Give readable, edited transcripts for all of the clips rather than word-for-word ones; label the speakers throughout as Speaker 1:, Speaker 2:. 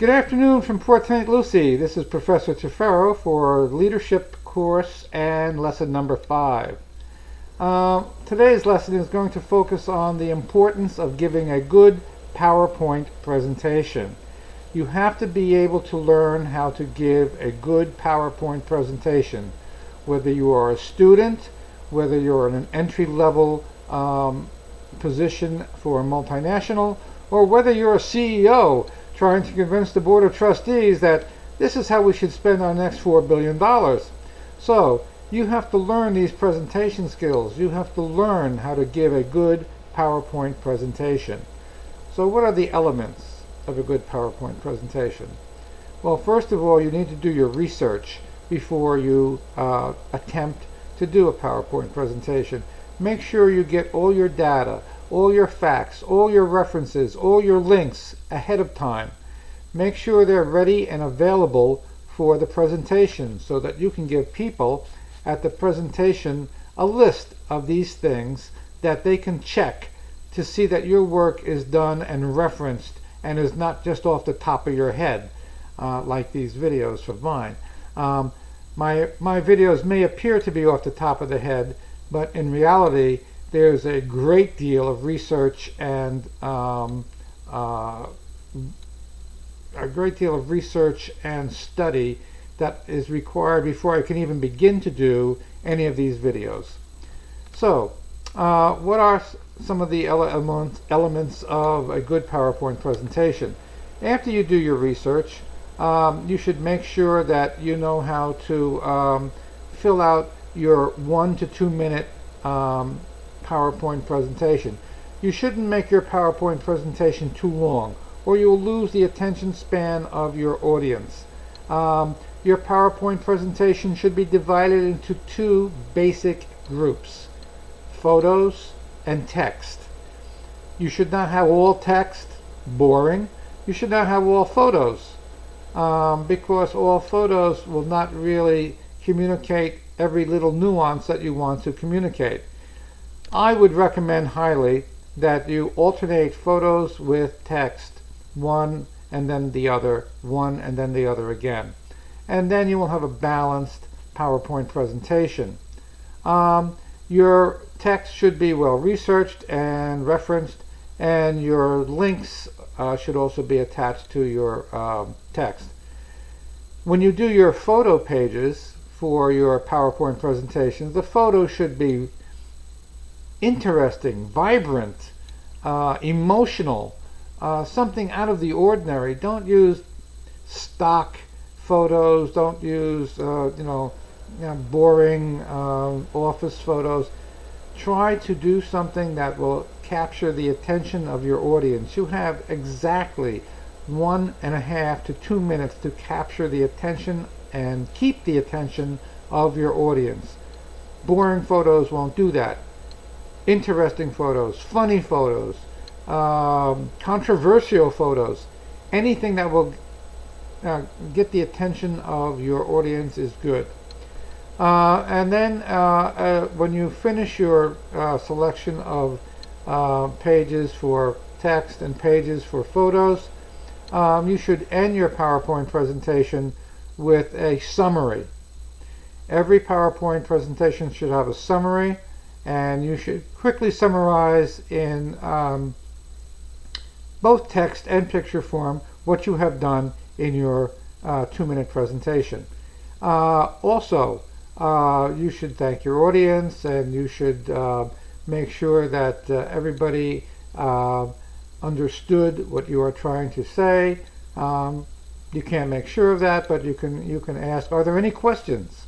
Speaker 1: Good afternoon from Port St. Lucie. This is Professor Tefero for Leadership course and lesson number 5. Today's lesson is going to focus on the importance of giving a good PowerPoint presentation. You have to be able to learn how to give a good PowerPoint presentation, whether you are a student, whether you're in an entry-level position for a multinational, or whether you're a CEO trying to convince the Board of Trustees that this is how we should spend our next $4 billion. So you have to learn these presentation skills. You have to learn how to give a good PowerPoint presentation. So what are the elements of a good PowerPoint presentation? Well, first of all, you need to do your research before you attempt to do a PowerPoint presentation. Make sure you get all your data, all your facts, all your references, all your links ahead of time. Make sure they're ready and available for the presentation so that you can give people at the presentation a list of these things that they can check to see that your work is done and referenced and is not just off the top of your head like these videos of mine. My videos may appear to be off the top of the head, but in reality there's a great deal of research and study that is required before I can even begin to do any of these videos. So, what are some of the elements of a good PowerPoint presentation? After you do your research, you should make sure that you know how to fill out your 1 to 2 minute PowerPoint presentation. You shouldn't make your PowerPoint presentation too long, or you'll lose the attention span of your audience. Your PowerPoint presentation should be divided into 2 basic groups: photos and text. You should not have all text, boring. You should not have all photos, because all photos will not really communicate every little nuance that you want to communicate. I would recommend highly that you alternate photos with text, one and then the other, one and then the other again. And then you will have a balanced PowerPoint presentation. Your text should be well researched and referenced, and your links should also be attached to your text. When you do your photo pages for your PowerPoint presentations, the photos should be interesting, vibrant, emotional, something out of the ordinary. Don't use stock photos. Don't use boring office photos. Try to do something that will capture the attention of your audience. You have exactly 1.5 to 2 minutes to capture the attention and keep the attention of your audience. Boring photos won't do that. Interesting photos, funny photos, controversial photos, anything that will get the attention of your audience is good. And then when you finish your selection of pages for text and pages for photos, you should end your PowerPoint presentation with a summary. Every PowerPoint presentation should have a summary, and you should quickly summarize in both text and picture form what you have done in your 2-minute presentation. Also, you should thank your audience, and you should make sure that everybody understood what you are trying to say. You can't make sure of that, but you can ask, are there any questions?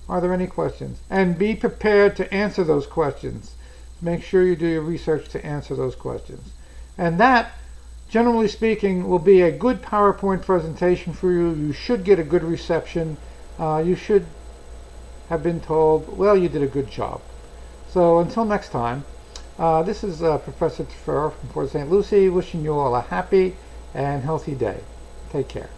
Speaker 1: Are there any questions? And be prepared to answer those questions. Make sure you do your research to answer those questions. And that, generally speaking, will be a good PowerPoint presentation for you. You should get a good reception. You should have been told, well, you did a good job. So until next time, this is Professor Tefero from Port St. Lucie, wishing you all a happy and healthy day. Take care.